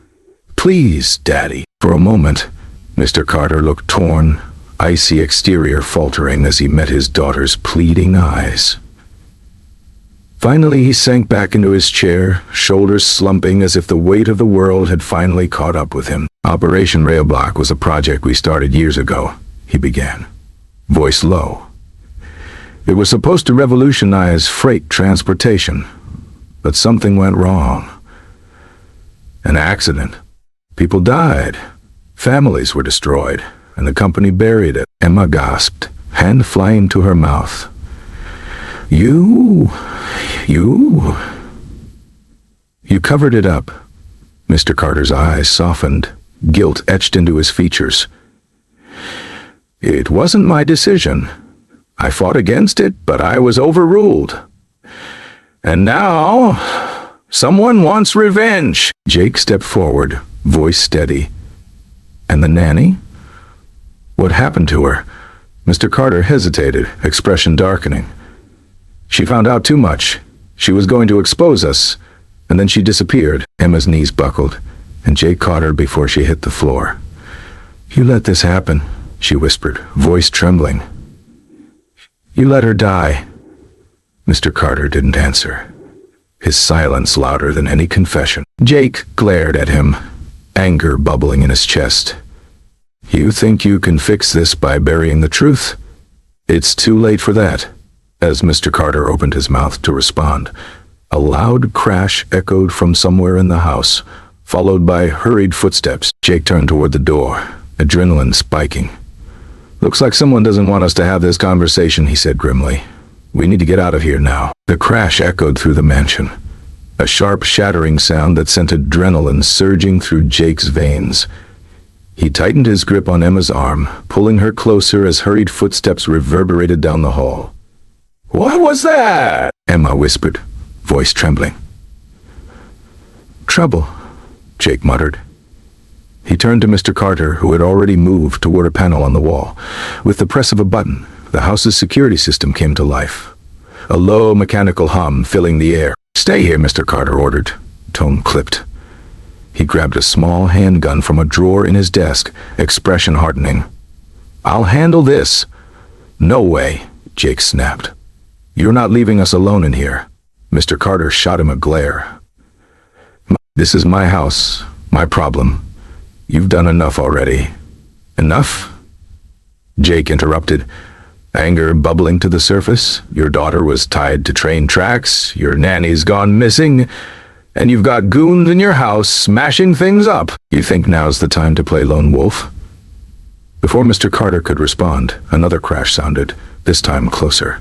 S1: "Please, Daddy." For a moment, Mr. Carter looked torn, icy exterior faltering as he met his daughter's pleading eyes. Finally, he sank back into his chair, shoulders slumping as if the weight of the world had finally caught up with him. "Operation Railblock was a project we started years ago," he began, voice low. "It was supposed to revolutionize freight transportation, but something went wrong. An accident. People died. Families were destroyed, and the company buried it." Emma gasped, hand flying to her mouth. You covered it up." Mr. Carter's eyes softened, guilt etched into his features. "It wasn't my decision. I fought against it, but I was overruled. And now, someone wants revenge." Jake stepped forward, voice steady. "And the nanny? What happened to her?" Mr. Carter hesitated, expression darkening. "She found out too much. She was going to expose us, and then she disappeared." Emma's knees buckled, and Jake caught her before she hit the floor. "You let this happen," she whispered, voice trembling. "You let her die." Mr. Carter didn't answer, his silence louder than any confession. Jake glared at him, anger bubbling in his chest. "You think you can fix this by burying the truth? It's too late for that." As Mr. Carter opened his mouth to respond, a loud crash echoed from somewhere in the house, followed by hurried footsteps. Jake turned toward the door, adrenaline spiking. "Looks like someone doesn't want us to have this conversation," he said grimly. "We need to get out of here now." The crash echoed through the mansion, a sharp shattering sound that sent adrenaline surging through Jake's veins. He tightened his grip on Emma's arm, pulling her closer as hurried footsteps reverberated down the hall. "What was that?" Emma whispered, voice trembling. "Trouble," Jake muttered. He turned to Mr. Carter, who had already moved toward a panel on the wall. With the press of a button, the house's security system came to life, a low mechanical hum filling the air. "Stay here," Mr. Carter ordered, tone clipped. He grabbed a small handgun from a drawer in his desk, expression hardening. "I'll handle this." "No way," Jake snapped. "You're not leaving us alone in here." Mr. Carter shot him a glare. "This is my house, my problem. You've done enough already." "Enough?" Jake interrupted, anger bubbling to the surface. "Your daughter was tied to train tracks, your nanny's gone missing, and you've got goons in your house smashing things up. You think now's the time to play lone wolf?" Before Mr. Carter could respond, another crash sounded, this time closer.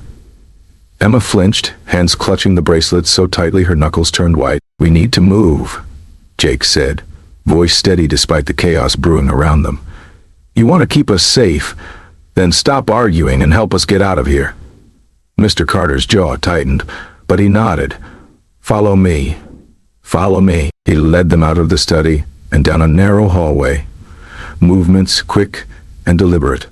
S1: Emma flinched, hands clutching the bracelet so tightly her knuckles turned white. "We need to move," Jake said, voice steady despite the chaos brewing around them. "You want to keep us safe? Then stop arguing and help us get out of here." Mr. Carter's jaw tightened, but he nodded. "Follow me. Follow me." He led them out of the study and down a narrow hallway, movements quick and deliberate.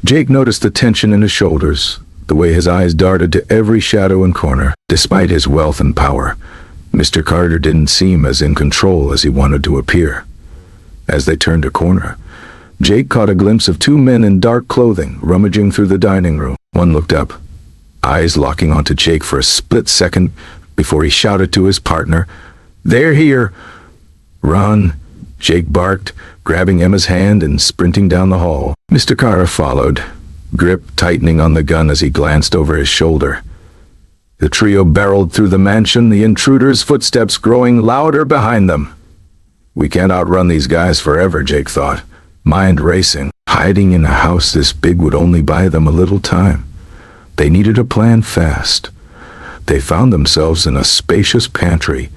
S1: Jake noticed the tension in his shoulders, the way his eyes darted to every shadow and corner. Despite his wealth and power, Mr. Carter didn't seem as in control as he wanted to appear. As they turned a corner, Jake caught a glimpse of two men in dark clothing rummaging through the dining room. One looked up, eyes locking onto Jake for a split second before he shouted to his partner, "They're here!" "Run!" Jake barked, grabbing Emma's hand and sprinting down the hall. Mr. Carter followed, grip tightening on the gun as he glanced over his shoulder. The trio barreled through the mansion, the intruders' footsteps growing louder behind them. "We can't outrun these guys forever," Jake thought, mind racing. Hiding in a house this big would only buy them a little time. They needed a plan fast. They found themselves in a spacious pantry,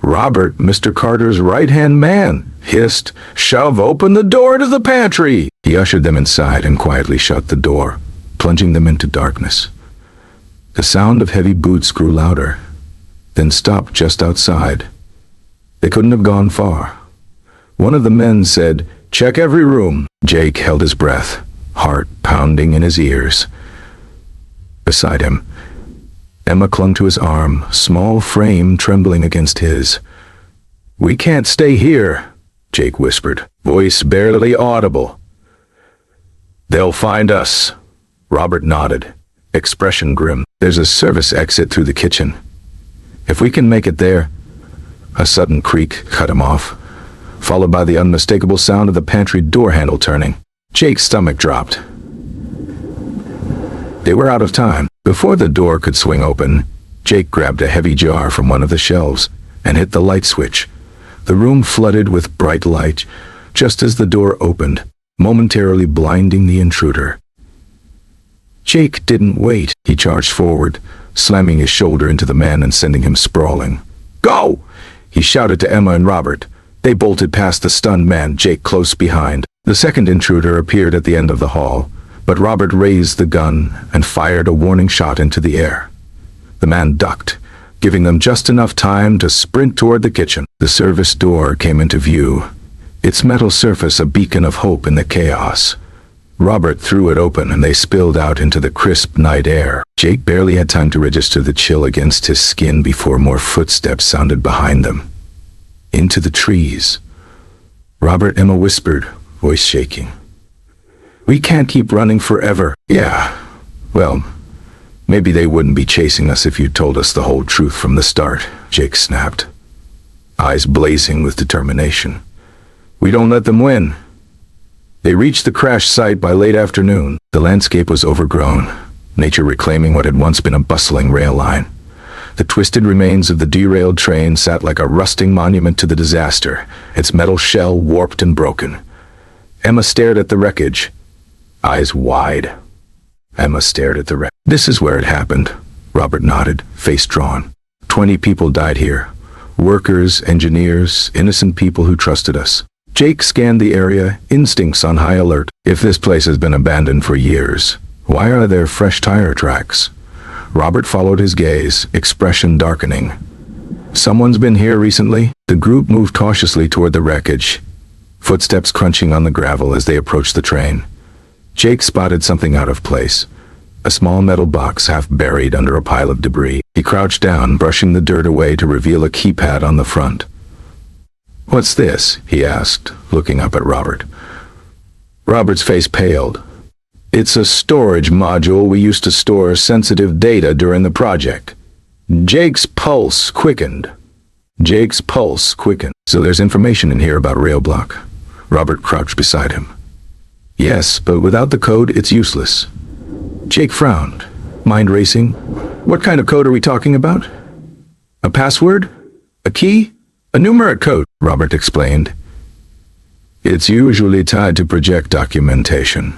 S1: Robert, Mr. Carter's right-hand man, hissed, "Shove open the door to the pantry!" He ushered them inside and quietly shut the door, plunging them into darkness. The sound of heavy boots grew louder, then stopped just outside. They couldn't have gone far. One of the men said, "Check every room." Jake held his breath, heart pounding in his ears. Beside him, Emma clung to his arm, small frame trembling against his. "We can't stay here," Jake whispered, voice barely audible. "They'll find us." Robert nodded, expression grim. "There's a service exit through the kitchen. If we can make it there." A sudden creak cut him off, followed by the unmistakable sound of the pantry door handle turning. Jake's stomach dropped. They were out of time. Before the door could swing open, Jake grabbed a heavy jar from one of the shelves and hit the light switch. The room flooded with bright light just as the door opened, momentarily blinding the intruder. Jake didn't wait. He charged forward, slamming his shoulder into the man and sending him sprawling. "Go!" he shouted to Emma and Robert. They bolted past the stunned man, Jake close behind. The second intruder appeared at the end of the hall, but Robert raised the gun and fired a warning shot into the air. The man ducked, giving them just enough time to sprint toward the kitchen. The service door came into view, its metal surface a beacon of hope in the chaos. Robert threw it open and they spilled out into the crisp night air. Jake barely had time to register the chill against his skin before more footsteps sounded behind them. Into the trees. Robert, Emma whispered, voice shaking. "We can't keep running forever." "Yeah, well, maybe they wouldn't be chasing us if you told us the whole truth from the start," Jake snapped, eyes blazing with determination. "We don't let them win." They reached the crash site by late afternoon. The landscape was overgrown, nature reclaiming what had once been a bustling rail line. The twisted remains of the derailed train sat like a rusting monument to the disaster, its metal shell warped and broken. Emma stared at the wreckage, eyes wide. Emma stared at the wreck. "This is where it happened," Robert nodded, face drawn. 20 people died here. Workers, engineers, innocent people who trusted us. Jake scanned the area, instincts on high alert. If this place has been abandoned for years, why are there fresh tire tracks? Robert followed his gaze, expression darkening. "Someone's been here recently?" The group moved cautiously toward the wreckage, footsteps crunching on the gravel as they approached the train. Jake spotted something out of place, a small metal box half buried under a pile of debris. He crouched down, brushing the dirt away to reveal a keypad on the front. "What's this?" he asked, looking up at Robert. Robert's face paled. "It's a storage module we used to store sensitive data during the project." Jake's pulse quickened. "So there's information in here about Railblock." Robert crouched beside him. "Yes, but without the code, it's useless." Jake frowned, mind racing. "What kind of code are we talking about? A password? A key? A numeric code?" Robert explained. "It's usually tied to project documentation."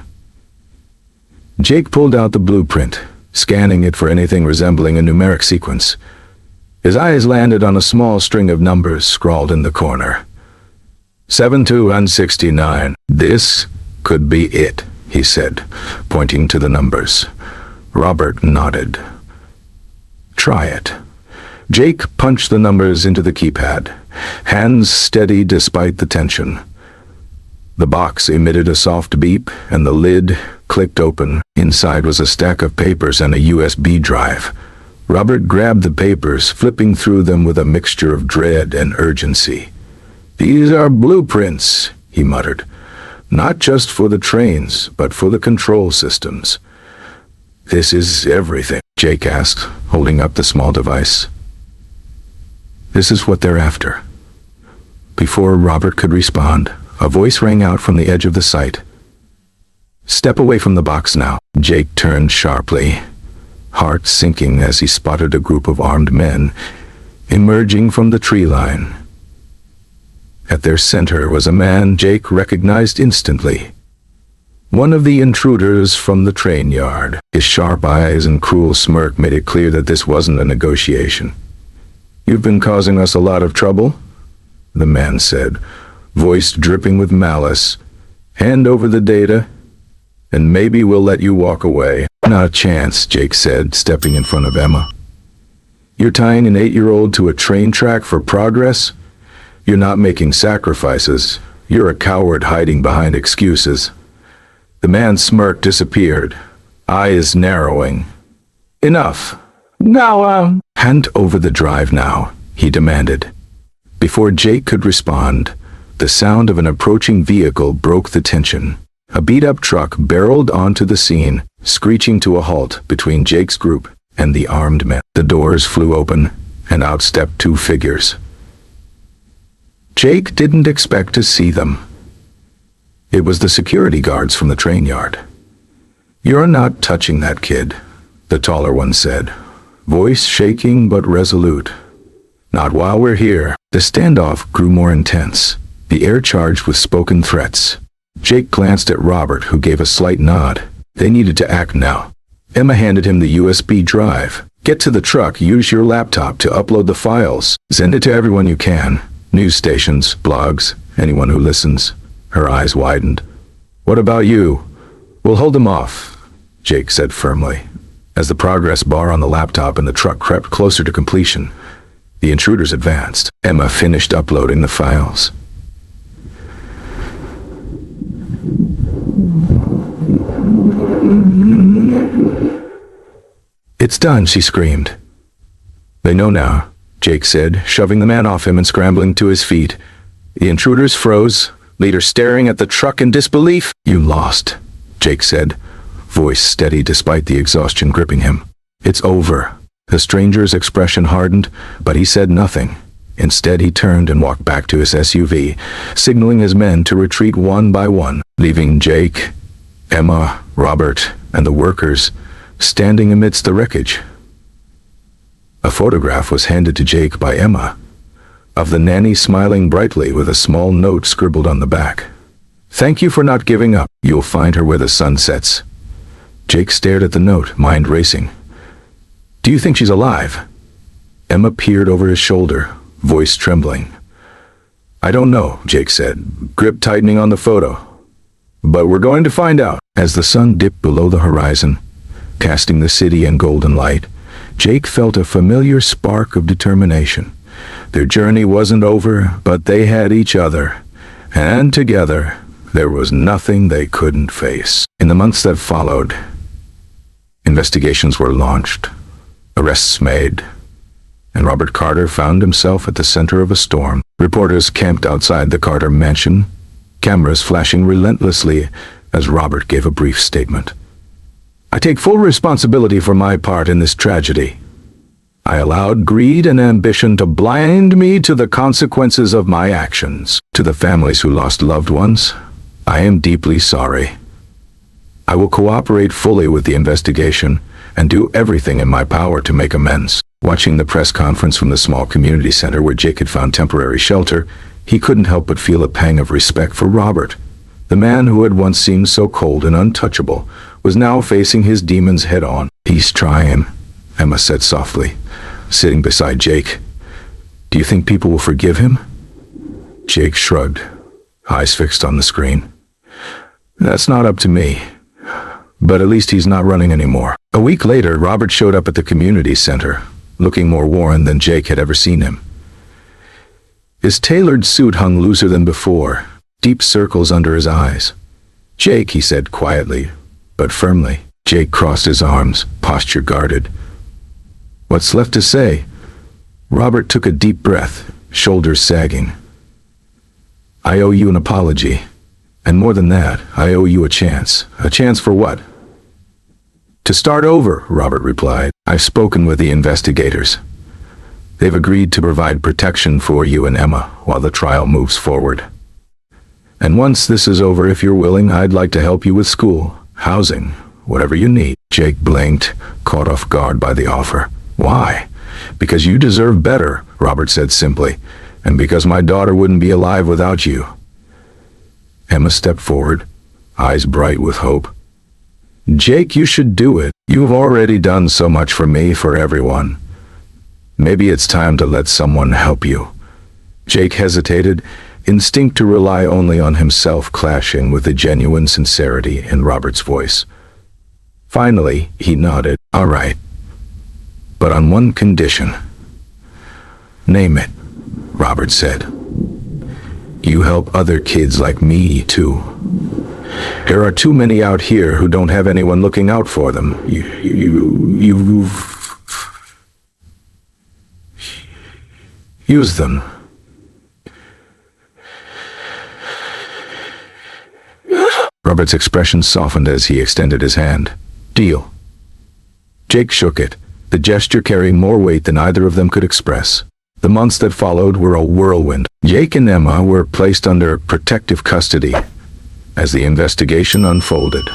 S1: Jake pulled out the blueprint, scanning it for anything resembling a numeric sequence. His eyes landed on a small string of numbers scrawled in the corner. 7269. "This could be it," he said, pointing to the numbers. Robert nodded. "Try it." Jake punched the numbers into the keypad, hands steady despite the tension. The box emitted a soft beep, and the lid clicked open. Inside was a stack of papers and a USB drive. Robert grabbed the papers, flipping through them with a mixture of dread and urgency. "These are blueprints," he muttered. "Not just for the trains, but for the control systems." "This is everything?" Jake asked, holding up the small device. "This is what they're after." Before Robert could respond, a voice rang out from the edge of the site. "Step away from the box now." Jake turned sharply, heart sinking as he spotted a group of armed men emerging from the tree line. At their center was a man Jake recognized instantly. One of the intruders from the train yard. His sharp eyes and cruel smirk made it clear that this wasn't a negotiation. "You've been causing us a lot of trouble," the man said, voice dripping with malice. "Hand over the data, and maybe we'll let you walk away." "Not a chance," Jake said, stepping in front of Emma. "You're tying an 8-year-old to a train track for progress? You're not making sacrifices. You're a coward hiding behind excuses." The man's smirk disappeared, eyes narrowing. "Enough. Now, hand over the drive now," he demanded. Before Jake could respond, the sound of an approaching vehicle broke the tension. A beat-up truck barreled onto the scene, screeching to a halt between Jake's group and the armed men. The doors flew open, and out stepped 2 figures. Jake didn't expect to see them. It was the security guards from the train yard. "You're not touching that kid," the taller one said, voice shaking but resolute. "Not while we're here." The standoff grew more intense, the air charged with spoken threats. Jake glanced at Robert, who gave a slight nod. They needed to act now. Emma handed him the USB drive. "Get to the truck, use your laptop to upload the files. Send it to everyone you can. News stations, blogs, anyone who listens." Her eyes widened. "What about you?" "We'll hold them off," Jake said firmly. As the progress bar on the laptop and the truck crept closer to completion, the intruders advanced. Emma finished uploading the files. "It's done," she screamed. "They know now," Jake said, shoving the man off him and scrambling to his feet. The intruders froze, leader staring at the truck in disbelief. "You lost," Jake said, voice steady despite the exhaustion gripping him. "It's over." The stranger's expression hardened, but he said nothing. Instead, he turned and walked back to his SUV, signaling his men to retreat one by one, leaving Jake, Emma, Robert, and the workers standing amidst the wreckage. A photograph was handed to Jake by Emma, of the nanny smiling brightly with a small note scribbled on the back. "Thank you for not giving up. You'll find her where the sun sets." Jake stared at the note, mind racing. "Do you think she's alive?" Emma peered over his shoulder, voice trembling. "I don't know," Jake said, grip tightening on the photo. "But we're going to find out." As the sun dipped below the horizon, casting the city in golden light, Jake felt a familiar spark of determination. Their journey wasn't over, but they had each other, and together there was nothing they couldn't face. In the months that followed, investigations were launched, arrests made, and Robert Carter found himself at the center of a storm. Reporters camped outside the Carter mansion, cameras flashing relentlessly as Robert gave a brief statement. "I take full responsibility for my part in this tragedy. I allowed greed and ambition to blind me to the consequences of my actions. To the families who lost loved ones, I am deeply sorry. I will cooperate fully with the investigation and do everything in my power to make amends." Watching the press conference from the small community center where Jake had found temporary shelter, he couldn't help but feel a pang of respect for Robert. The man who had once seemed so cold and untouchable was now facing his demons head-on. "He's trying," Emma said softly, sitting beside Jake. "Do you think people will forgive him?" Jake shrugged, eyes fixed on the screen. "That's not up to me. But at least he's not running anymore." A week later, Robert showed up at the community center, looking more worn than Jake had ever seen him. His tailored suit hung looser than before, deep circles under his eyes. "Jake," he said quietly, but firmly. Jake crossed his arms, posture guarded. "What's left to say?" Robert took a deep breath, shoulders sagging. "I owe you an apology. And more than that, I owe you a chance. A chance for what?" "To start over," Robert replied. "I've spoken with the investigators. They've agreed to provide protection for you and Emma while the trial moves forward. And once this is over, if you're willing, I'd like to help you with school, housing, whatever you need." Jake blinked, caught off guard by the offer. "Why?" "Because you deserve better," Robert said simply, "and because my daughter wouldn't be alive without you." Emma stepped forward, eyes bright with hope. "Jake, you should do it. You've already done so much for me, for everyone. Maybe it's time to let someone help you. Jake hesitated, instinct to rely only on himself clashing with the genuine sincerity in Robert's voice. Finally, he nodded. All right, but on one condition. Name it, Robert said. You help other kids like me, too. There are too many out here who don't have anyone looking out for them. Use them. Robert's expression softened as he extended his hand. Deal. Jake shook it, the gesture carrying more weight than either of them could express. The months that followed were a whirlwind. Jake and Emma were placed under protective custody as the investigation unfolded.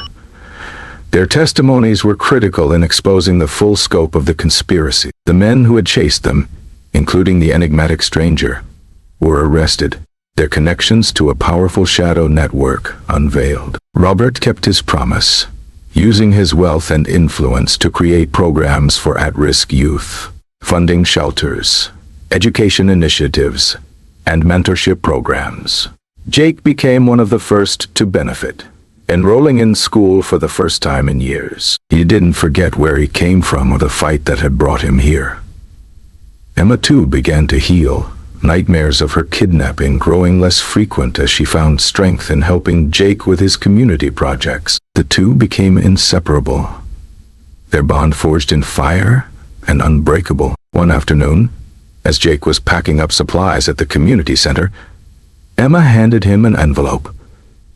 S1: Their testimonies were critical in exposing the full scope of the conspiracy. The men who had chased them, including the enigmatic stranger, were arrested, their connections to a powerful shadow network unveiled. Robert kept his promise, using his wealth and influence to create programs for at-risk youth, funding shelters, education initiatives, and mentorship programs. Jake became one of the first to benefit, enrolling in school for the first time in years. He didn't forget where he came from or the fight that had brought him here. Emma too began to heal, nightmares of her kidnapping growing less frequent as she found strength in helping Jake with his community projects. The two became inseparable, their bond forged in fire and unbreakable. One afternoon, as Jake was packing up supplies at the community center, Emma handed him an envelope.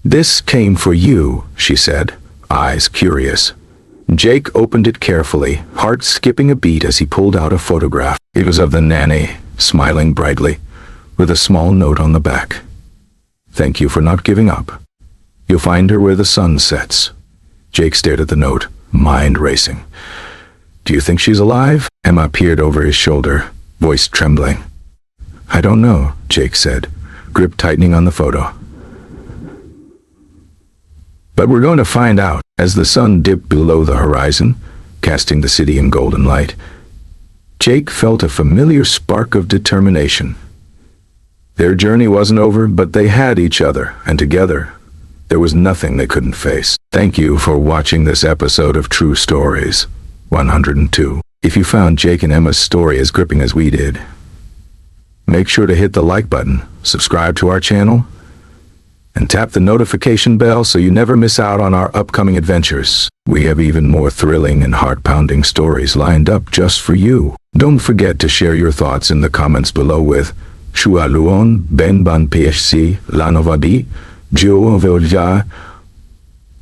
S1: This came for you, she said, eyes curious. Jake opened it carefully, heart skipping a beat as he pulled out a photograph. It was of the nanny, smiling brightly, with a small note on the back. Thank you for not giving up. You'll find her where the sun sets. Jake stared at the note, mind racing. Do you think she's alive? Emma peered over his shoulder, voice trembling. I don't know, Jake said, grip tightening on the photo. But we're going to find out. As the sun dipped below the horizon, casting the city in golden light, Jake felt a familiar spark of determination. Their journey wasn't over, but they had each other, and together, there was nothing they couldn't face. Thank you for watching this episode of True Stories 102. If you found Jake and Emma's story as gripping as we did, make sure to hit the like button, subscribe to our channel, and tap the notification bell so you never miss out on our upcoming adventures. We have even more thrilling and heart-pounding stories lined up just for you. Don't forget to share your thoughts in the comments below with Shualuon Ben Ban PHC Lanovadi Jo Velja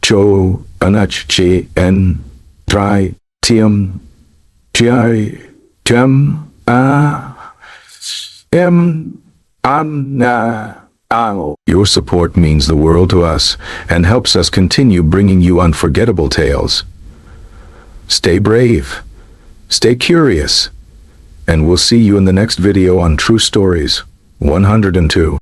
S1: Cho Anach Che En Try Tiam Chai Tem A M Anna. Your support means the world to us and helps us continue bringing you unforgettable tales. Stay brave, stay curious, and we'll see you in the next video on True Stories 102.